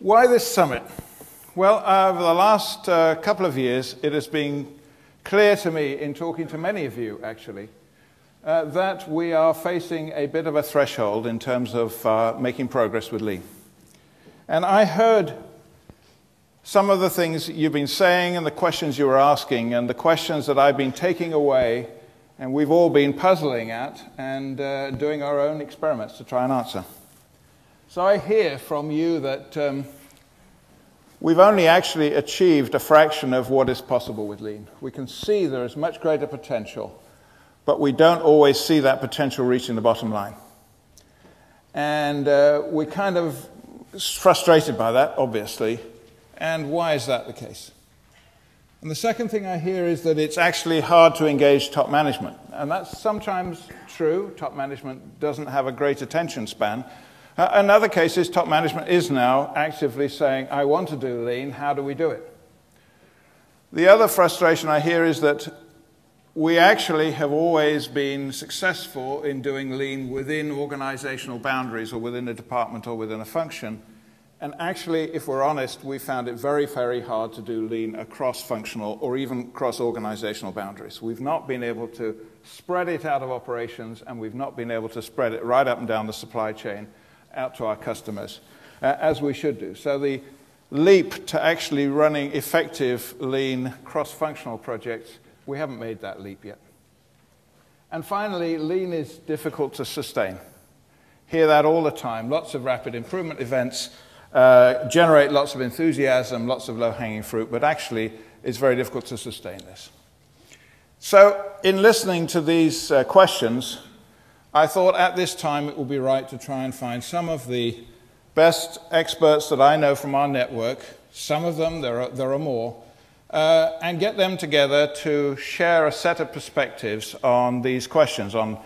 Why this summit? Well, over the last couple of years, it has been clear to me, in talking to many of you, actually, that we are facing a bit of a threshold in terms of making progress with Lean. And I heard some of the things you've been saying and the questions you were asking and the questions that I've been taking away and we've all been puzzling at and doing our own experiments to try and answer. So I hear from you that we've only actually achieved a fraction of what is possible with Lean. We can see there is much greater potential, but we don't always see that potential reaching the bottom line. And we're kind of frustrated by that, obviously. And why is that the case? And the second thing I hear is that it's actually hard to engage top management. And that's sometimes true. Top management doesn't have a great attention span. In other cases, top management is now actively saying, I want to do Lean, how do we do it? The other frustration I hear is that we actually have always been successful in doing Lean within organizational boundaries or within a department or within a function. And actually, if we're honest, we found it very, very hard to do Lean across functional or even cross organizational boundaries. We've not been able to spread it out of operations, and we've not been able to spread it right up and down the supply chain out to our customers, as we should do. So the leap to actually running effective Lean cross-functional projects, we haven't made that leap yet. And finally, Lean is difficult to sustain. Hear that all the time. Lots of rapid improvement events generate lots of enthusiasm, lots of low-hanging fruit, but actually it's very difficult to sustain this. So in listening to these questions, I thought at this time it would be right to try and find some of the best experts that I know from our network, some of them, there are more, and get them together to share a set of perspectives on these questions, on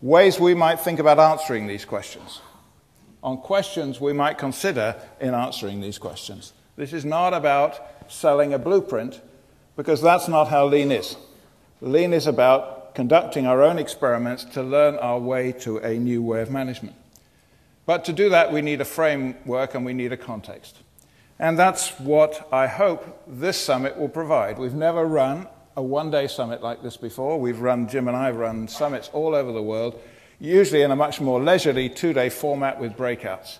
ways we might think about answering these questions, on questions we might consider in answering these questions. This is not about selling a blueprint, because that's not how Lean is. Lean is about conducting our own experiments to learn our way to a new way of management. But to do that, we need a framework and we need a context. And that's what I hope this summit will provide. We've never run a one-day summit like this before. Jim and I have run summits all over the world, usually in a much more leisurely two-day format with breakouts.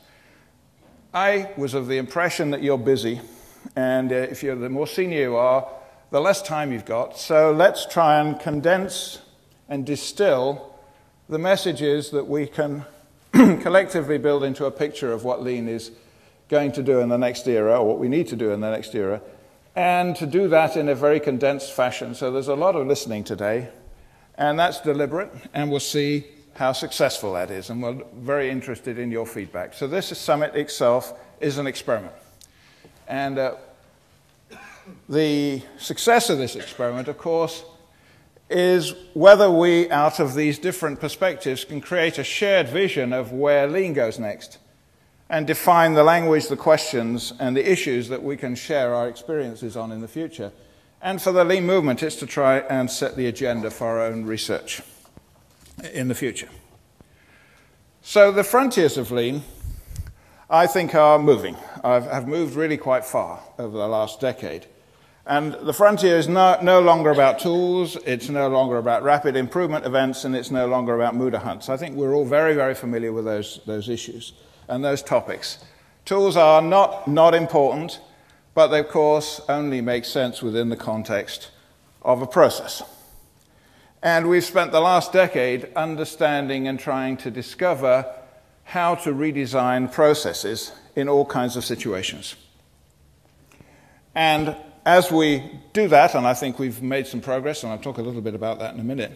I was of the impression that you're busy, and the more senior you are, the less time you've got. So let's try and condense and distill the messages that we can collectively build into a picture of what Lean is going to do in the next era, or what we need to do in the next era, and to do that in a very condensed fashion. So there's a lot of listening today, and that's deliberate, and we'll see how successful that is, and we're very interested in your feedback. So this summit itself is an experiment. And the success of this experiment, of course, is whether we, out of these different perspectives, can create a shared vision of where Lean goes next and define the language, the questions, and the issues that we can share our experiences on in the future. And for the Lean movement, it's to try and set the agenda for our own research in the future. So the frontiers of Lean, I think, are moving. Have moved really quite far over the last decade. And the frontier is no longer about tools, it's no longer about rapid improvement events, and it's no longer about Muda hunts. I think we're all very, very familiar with those issues and those topics. Tools are not important, but they, of course, only make sense within the context of a process. And we've spent the last decade understanding and trying to discover how to redesign processes in all kinds of situations. And as we do that, and I think we've made some progress, and I'll talk a little bit about that in a minute,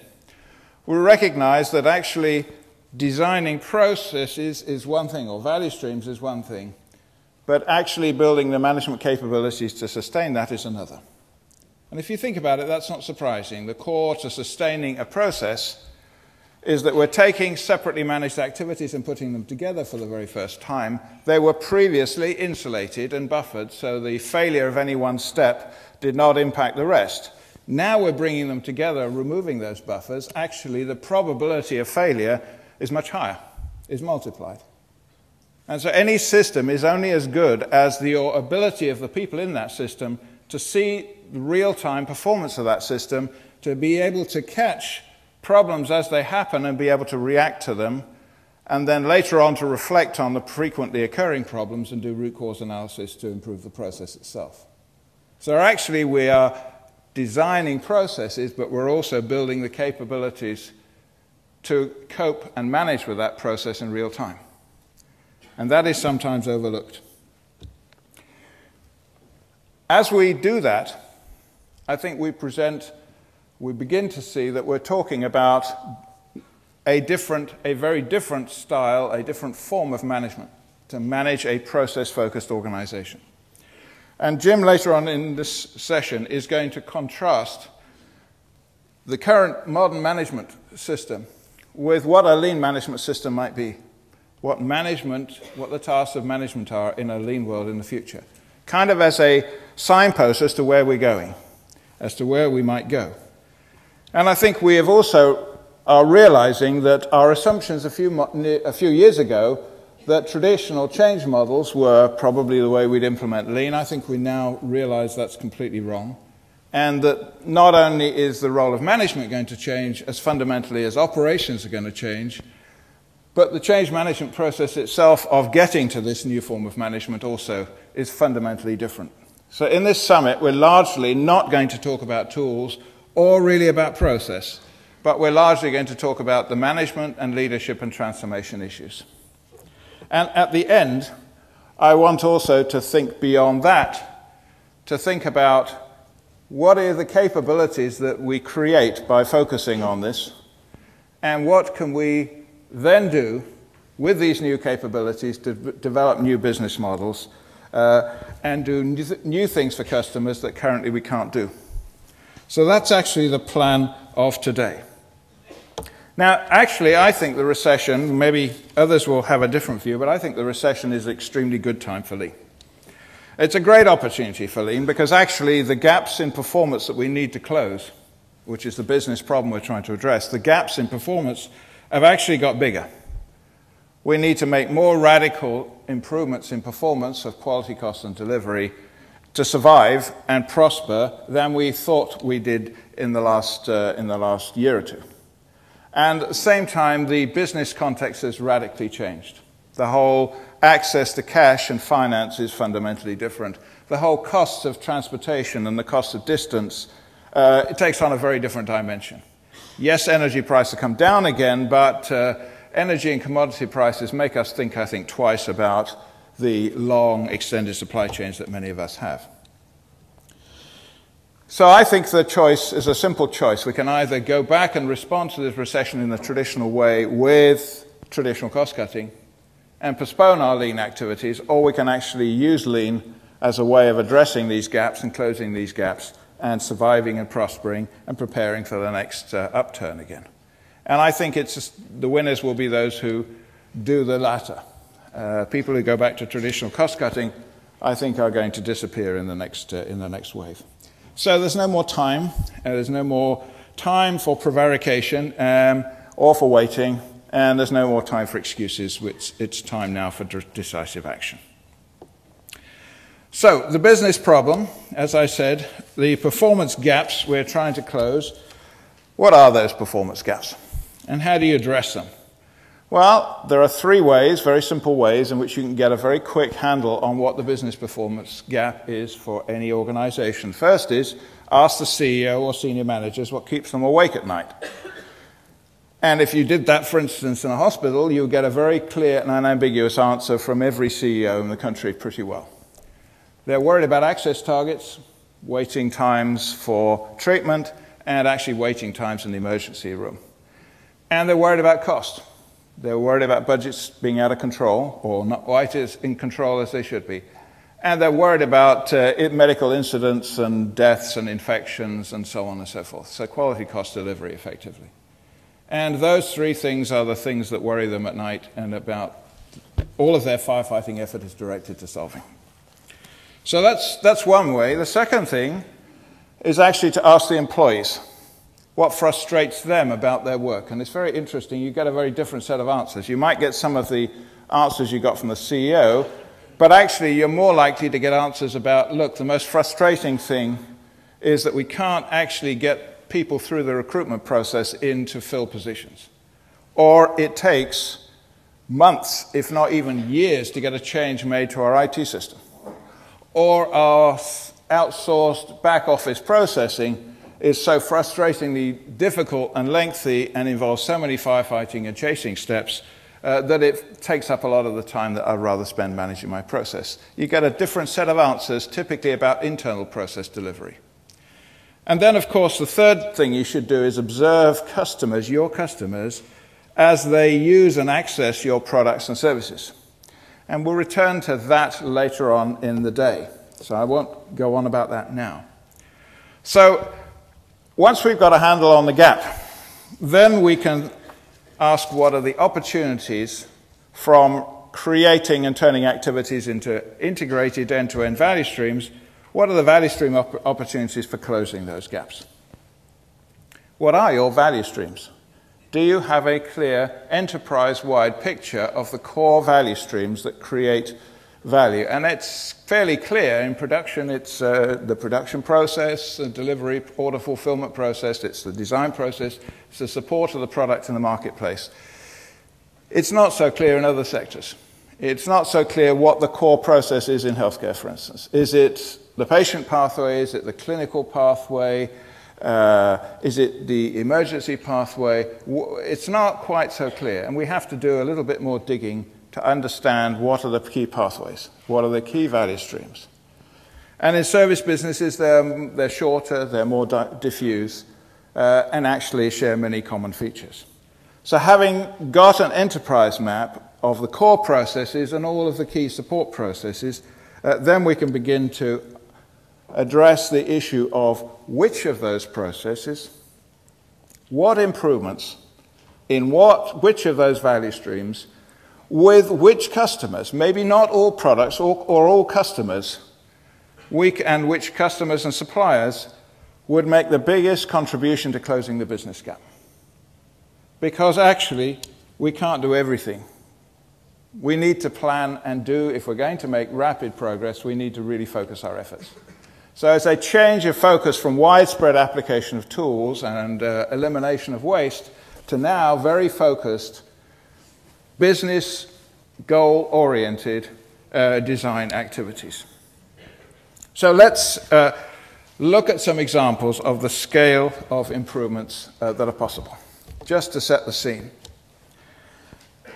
we recognize that actually designing processes is one thing, or value streams is one thing, but actually building the management capabilities to sustain that is another. And if you think about it, that's not surprising. The core to sustaining a process is that we're taking separately managed activities and putting them together for the very first time. They were previously insulated and buffered, so the failure of any one step did not impact the rest. Now we're bringing them together, removing those buffers. Actually, the probability of failure is much higher, is multiplied. And so any system is only as good as the ability of the people in that system to see the real-time performance of that system, to be able to catch problems as they happen and be able to react to them, and then later on to reflect on the frequently occurring problems and do root cause analysis to improve the process itself. So actually we are designing processes, but we're also building the capabilities to cope and manage with that process in real time. And that is sometimes overlooked. As we do that, I think we begin to see that we're talking about a very different style, a different form of management, to manage a process-focused organization. And Jim, later on in this session, is going to contrast the current modern management system with what a lean management system might be, what the tasks of management are in a lean world in the future, kind of as a signpost as to where we're going, as to where we might go. And I think we have also are realizing that our assumptions a few years ago that traditional change models were probably the way we'd implement lean, I think we now realize that's completely wrong. And that not only is the role of management going to change as fundamentally as operations are going to change, but the change management process itself of getting to this new form of management also is fundamentally different. So in this summit, we're largely not going to talk about tools or really about process, but we're largely going to talk about the management and leadership and transformation issues. And at the end, I want also to think beyond that, to think about what are the capabilities that we create by focusing on this, and what can we then do with these new capabilities to develop new business models and do new things for customers that currently we can't do. So that's actually the plan of today. Now, actually, I think the recession, maybe others will have a different view, but I think the recession is an extremely good time for lean. It's a great opportunity for lean because actually the gaps in performance that we need to close, which is the business problem we're trying to address, the gaps in performance have actually got bigger. We need to make more radical improvements in performance of quality, cost, and delivery to survive and prosper than we thought we did in the last year or two. And at the same time, the business context has radically changed. The whole access to cash and finance is fundamentally different. The whole costs of transportation and the cost of distance, it takes on a very different dimension. Yes, energy prices have come down again, but energy and commodity prices make us think, I think, twice about the long, extended supply chains that many of us have. So I think the choice is a simple choice. We can either go back and respond to this recession in the traditional way with traditional cost cutting and postpone our lean activities, or we can actually use lean as a way of addressing these gaps and closing these gaps and surviving and prospering and preparing for the next upturn again. And I think the winners will be those who do the latter. People who go back to traditional cost cutting, I think, are going to disappear in the next wave. So there's no more time. There's no more time for prevarication or for waiting, and there's no more time for excuses. It's time now for decisive action. So the business problem, as I said, the performance gaps we're trying to close. What are those performance gaps, and how do you address them? Well, there are three ways, very simple ways, in which you can get a very quick handle on what the business performance gap is for any organization. First is, ask the CEO or senior managers what keeps them awake at night. And if you did that, for instance, in a hospital, you'll get a very clear and unambiguous answer from every CEO in the country pretty well. They're worried about access targets, waiting times for treatment, and actually waiting times in the emergency room. And they're worried about cost. They're worried about budgets being out of control, or not quite as in control as they should be. And they're worried about medical incidents and deaths and infections and so on and so forth. So quality, cost, delivery, effectively. And those three things are the things that worry them at night, and about all of their firefighting effort is directed to solving. So that's one way. The second thing is actually to ask the employees what frustrates them about their work. And it's very interesting. You get a very different set of answers. You might get some of the answers you got from the CEO, but actually you're more likely to get answers about, look, the most frustrating thing is that we can't actually get people through the recruitment process in to fill positions. Or it takes months, if not even years, to get a change made to our IT system. Or our outsourced back office processing is so frustratingly difficult and lengthy and involves so many firefighting and chasing steps that it takes up a lot of the time that I'd rather spend managing my process. You get a different set of answers, typically about internal process delivery. And then, of course, the third thing you should do is observe customers, your customers, as they use and access your products and services. And we'll return to that later on in the day. So I won't go on about that now. So once we've got a handle on the gap, then we can ask what are the opportunities from creating and turning activities into integrated end-to-end value streams. What are the value stream opportunities for closing those gaps? What are your value streams? Do you have a clear enterprise-wide picture of the core value streams that create value? And it's fairly clear in production. It's the production process, the delivery, order fulfillment process, it's the design process, it's the support of the product in the marketplace. It's not so clear in other sectors. It's not so clear what the core process is in healthcare, for instance. Is it the patient pathway? Is it the clinical pathway? Is it the emergency pathway? It's not quite so clear, and we have to do a little bit more digging to understand what are the key pathways, what are the key value streams. And in service businesses, they're shorter, they're more diffuse, and actually share many common features. So having got an enterprise map of the core processes and all of the key support processes, then we can begin to address the issue of which of those processes, what improvements, in which of those value streams, with which customers, maybe not all products or all customers, and which customers and suppliers would make the biggest contribution to closing the business gap. Because actually, we can't do everything. We need to plan and do, if we're going to make rapid progress, we need to really focus our efforts. So it's a change of focus from widespread application of tools and elimination of waste to now very focused, business goal-oriented design activities. So let's look at some examples of the scale of improvements that are possible, just to set the scene.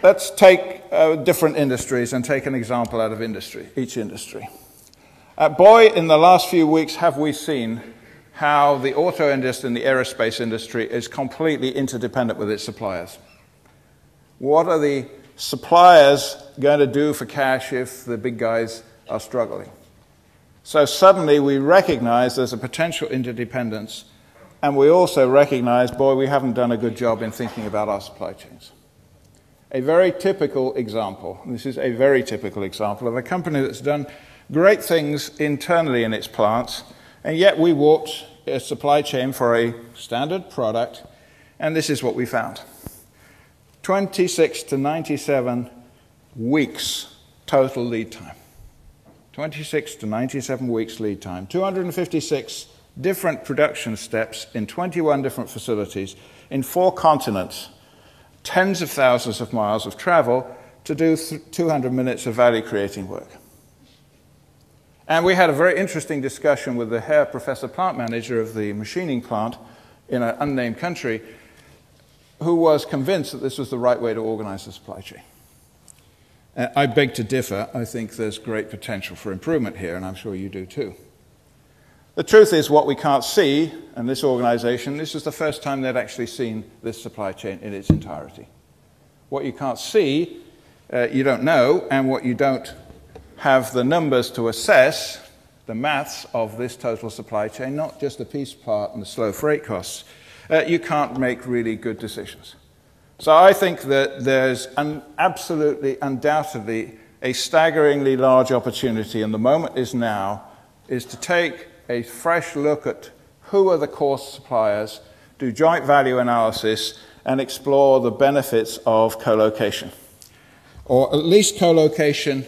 Let's take different industries and take an example out of each industry. Boy, in the last few weeks, have we seen how the auto industry and the aerospace industry is completely interdependent with its suppliers. What are the suppliers going to do for cash if the big guys are struggling? So suddenly we recognize there's a potential interdependence, and we also recognize, boy, we haven't done a good job in thinking about our supply chains. A very typical example, this is a very typical example of a company that's done great things internally in its plants, and yet we walked a supply chain for a standard product, and this is what we found. 26 to 97 weeks total lead time. 26 to 97 weeks lead time. 256 different production steps in 21 different facilities in 4 continents. Tens of thousands of miles of travel to do 200 minutes of value-creating work. And we had a very interesting discussion with the Herr Professor plant manager of the machining plant in an unnamed country, who was convinced that this was the right way to organize the supply chain. I beg to differ. I think there's great potential for improvement here, and I'm sure you do too. The truth is, what we can't see, and this organization, this is the first time they'd actually seen this supply chain in its entirety. What you can't see, you don't know, and what you don't have the numbers to assess, the maths of this total supply chain, not just the piece part and the slow freight costs, you can't make really good decisions. So I think that there's absolutely, undoubtedly, a staggeringly large opportunity, and the moment is now, is to take a fresh look at who are the core suppliers, do joint value analysis, and explore the benefits of co-location. or at least co-location,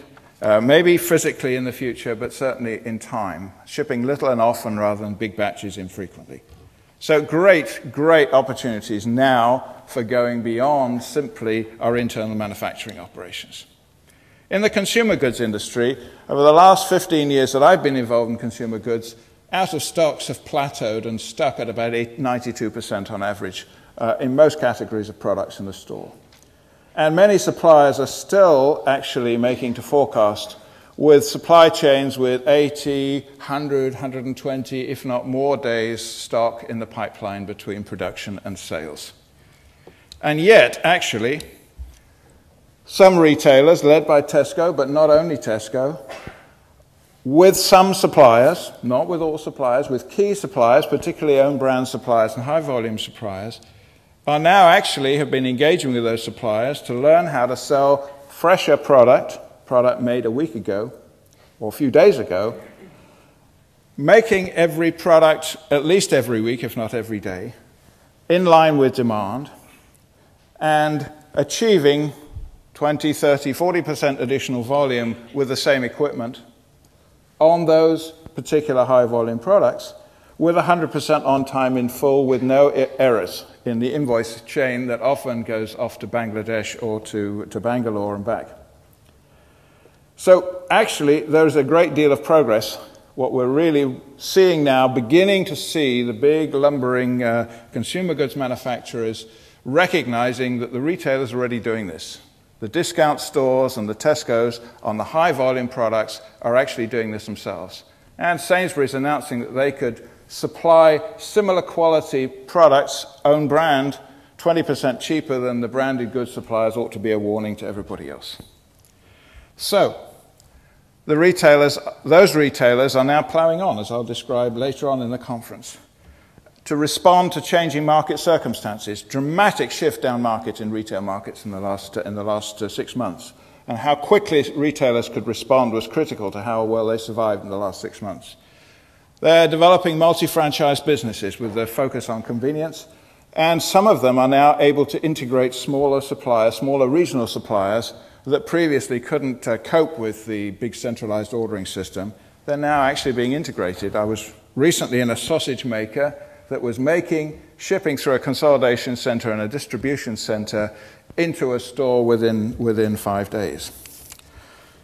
maybe physically in the future, but certainly in time, shipping little and often rather than big batches infrequently. So great, great opportunities now for going beyond simply our internal manufacturing operations. In the consumer goods industry, over the last 15 years that I've been involved in consumer goods, out of stocks have plateaued and stuck at about 92% on average in most categories of products in the store. And many suppliers are still actually making to forecast with supply chains with 80, 100, 120, if not more days stock in the pipeline between production and sales. And yet, actually, some retailers, led by Tesco, but not only Tesco, with some suppliers, not with all suppliers, with key suppliers, particularly own brand suppliers and high volume suppliers, are now actually have been engaging with those suppliers to learn how to sell fresher product made a week ago or a few days ago, making every product at least every week, if not every day, in line with demand, and achieving 20, 30, 40% additional volume with the same equipment on those particular high volume products with 100% on time in full with no errors in the invoice chain that often goes off to Bangladesh or to Bangalore and back. So actually, there's a great deal of progress. What we're really seeing now, beginning to see the big lumbering consumer goods manufacturers recognizing that the retailers are already doing this. The discount stores and the Tesco's on the high volume products are actually doing this themselves. And Sainsbury's announcing that they could supply similar quality products, own brand, 20% cheaper than the branded goods suppliers ought to be a warning to everybody else. So, the retailers, those retailers are now ploughing on, as I'll describe later on in the conference, to respond to changing market circumstances. Dramatic shift down market in retail markets in the last 6 months. And how quickly retailers could respond was critical to how well they survived in the last 6 months. They're developing multi-franchise businesses with their focus on convenience, and some of them are now able to integrate smaller suppliers, smaller regional suppliers that previously couldn't cope with the big centralized ordering system. They're now actually being integrated. I was recently in a sausage maker that was shipping through a consolidation center and a distribution center into a store within 5 days.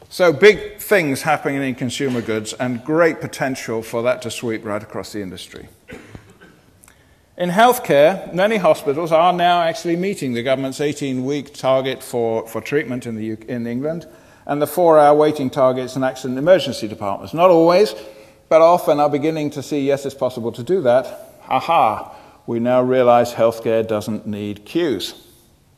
So big things happening in consumer goods and great potential for that to sweep right across the industry. In healthcare, many hospitals are now actually meeting the government's 18-week target for treatment in England and the 4-hour waiting targets in accident emergency departments. Not always, but often are beginning to see, yes, it's possible to do that. Aha, we now realize healthcare doesn't need queues,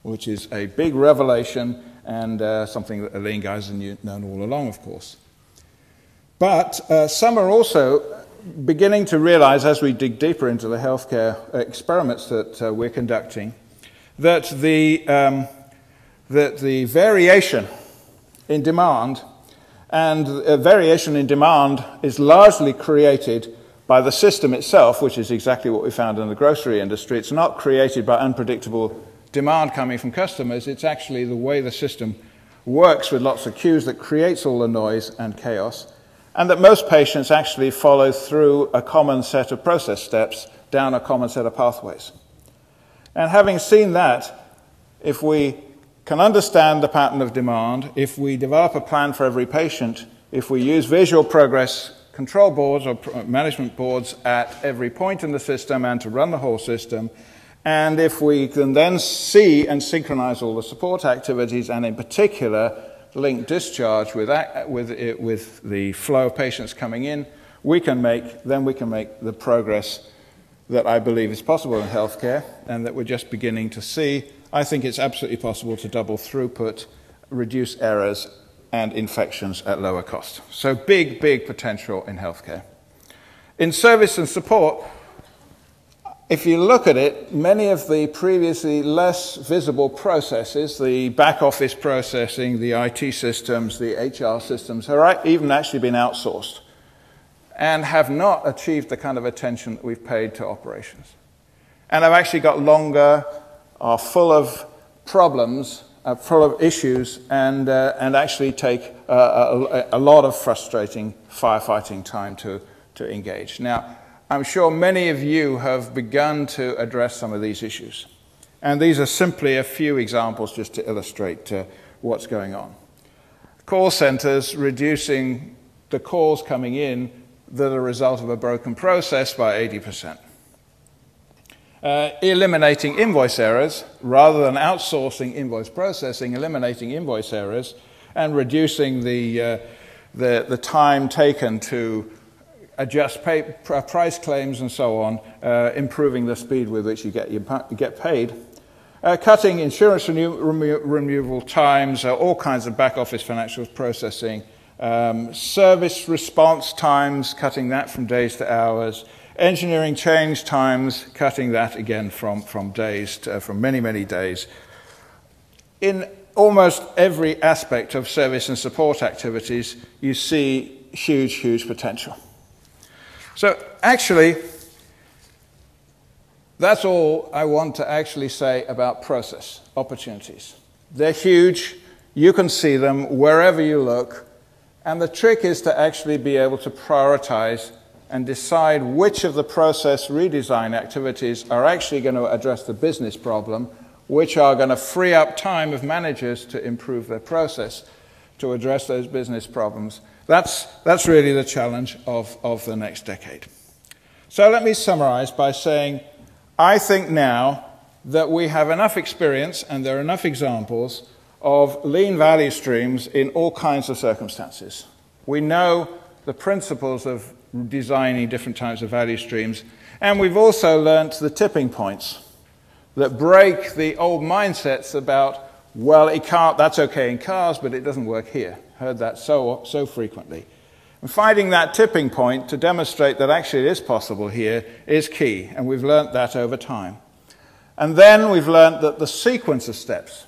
which is a big revelation and something that the lean guys have known all along, of course. But some are also beginning to realize, as we dig deeper into the healthcare experiments that we're conducting, that the variation in demand is largely created by the system itself, which is exactly what we found in the grocery industry. It's not created by unpredictable demand coming from customers. It's actually the way the system works with lots of queues that creates all the noise and chaos, and that most patients actually follow through a common set of process steps down a common set of pathways. And having seen that, if we can understand the pattern of demand, if we develop a plan for every patient, if we use visual progress control boards or management boards at every point in the system and to run the whole system, and if we can then see and synchronize all the support activities, and in particular link discharge with the flow of patients coming in, we can make the progress that I believe is possible in healthcare and that we're just beginning to see. I think it's absolutely possible to double throughput, reduce errors and infections at lower cost. So big, big potential in healthcare. In service and support, if you look at it, many of the previously less visible processes, the back office processing, the IT systems, the HR systems, have even actually been outsourced and have not achieved the kind of attention that we've paid to operations. And have actually got longer, are full of problems, full of issues and actually take a lot of frustrating firefighting time to engage. Now, I'm sure many of you have begun to address some of these issues. And these are simply a few examples just to illustrate what's going on. Call centers reducing the calls coming in that are a result of a broken process by 80%. Eliminating invoice errors, rather than outsourcing invoice processing, eliminating invoice errors and reducing the time taken to adjust price claims and so on, improving the speed with which you get paid. Cutting insurance removal times, all kinds of back office financial processing, service response times, cutting that from days to hours, engineering change times, cutting that again from days to, from many, many days. In almost every aspect of service and support activities, you see huge, huge potential. So actually, that's all I want to actually say about process opportunities. They're huge. You can see them wherever you look. And the trick is to actually be able to prioritize and decide which of the process redesign activities are actually going to address the business problem, which are going to free up time of managers to improve their process to address those business problems. That's really the challenge of the next decade. So let me summarize by saying, I think now that we have enough experience and there are enough examples of lean value streams in all kinds of circumstances. We know the principles of designing different types of value streams, and we've also learnt the tipping points that break the old mindsets about, well, that's okay in cars, but it doesn't work here. Heard that so frequently. And finding that tipping point to demonstrate that actually it is possible here is key, and we've learnt that over time. And then we've learnt that the sequence of steps,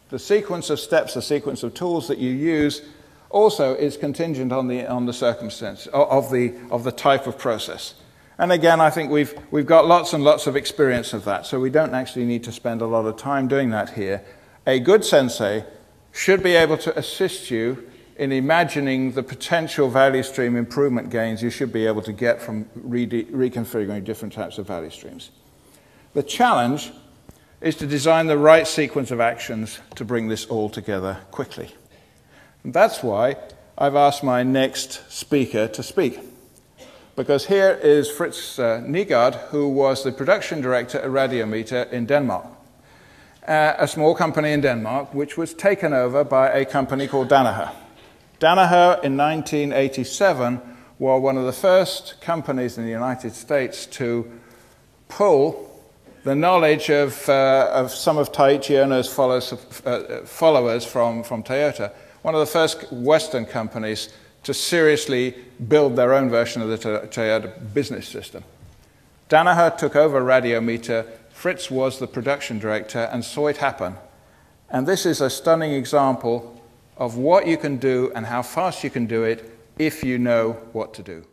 the sequence of tools that you use also is contingent on the circumstance of the type of process. And again, I think we've got lots and lots of experience of that, so we don't actually need to spend a lot of time doing that here. A good sensei should be able to assist you in imagining the potential value stream improvement gains you should be able to get from reconfiguring different types of value streams. The challenge is to design the right sequence of actions to bring this all together quickly. And that's why I've asked my next speaker to speak. Because here is Fritz Nygaard, who was the production director at Radiometer in Denmark. A small company in Denmark, which was taken over by a company called Danaher. Danaher in 1987 were one of the first companies in the United States to pull the knowledge of some of Taiichi Ohno's followers from Toyota, one of the first Western companies to seriously build their own version of the Toyota business system. Danaher took over Radiometer. Fritz was the production director and saw it happen. And this is a stunning example of what you can do and how fast you can do it if you know what to do.